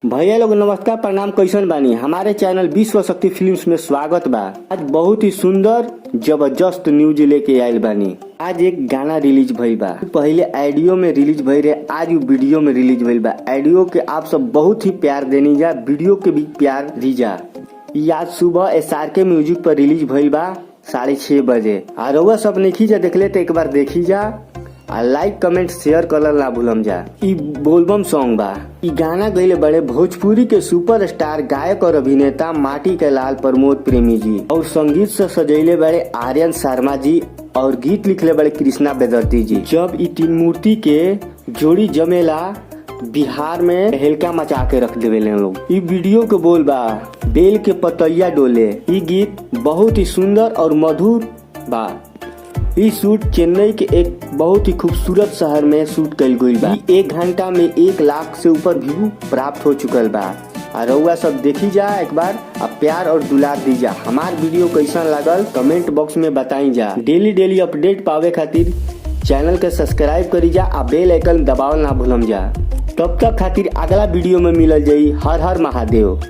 भैया लोग नमस्कार प्रणाम। कैसन बानी? हमारे चैनल विश्व शक्ति फिल्म्स में स्वागत बा। आज बहुत ही सुंदर जबरदस्त न्यूज लेके आयल बानी। आज एक गाना रिलीज भइल बा। पहले ऑडियो में रिलीज भइल रहे, आज वीडियो में रिलीज भइल बा। ऑडियो के आप सब बहुत ही प्यार देनी जा, वीडियो के भी प्यार दी जा। आज सुबह SRK म्यूजिक पर रिलीज भइल बा 6:30 बजे। और रउआ सब नहीं जा देखले तो एक बार देखी जा। आ लाइक कमेंट शेयर करल ना भूलम जा। ई बोलबम सॉन्ग बा। ई गाना गईले बड़े भोजपुरी के सुपरस्टार गायक और अभिनेता माटी के लाल प्रमोद प्रेमी जी, और संगीत से सजैले बड़े आर्यन शर्मा जी, और गीत लिखले बड़े कृष्णा बेदर्ती जी। जब ई तीन मूर्ति के जोड़ी जमेला बिहार में हेलका मचा के रख देवे लोग। ई वीडियो के बोल बा बेल के पतैया डोले। ई गीत बहुत ही सुंदर और मधुर बा। ई शूट चेन्नई के एक बहुत ही खूबसूरत शहर में शूट कइल गइल बा। 1 घंटा में 1 लाख से ऊपर व्यू प्राप्त हो चुकल बा। और रउआ सब देखी जा एक बार, अब प्यार और दुलार दी जा। हमार वीडियो कैसन लागल कमेंट बॉक्स में बताई जा। डेली अपडेट पावे खातिर चैनल के सब्सक्राइब करी जा, आ बेल आइकन दबावल ना भूलम जा। तब तक खातिर अगला वीडियो में मिलल जाई। हर हर महादेव।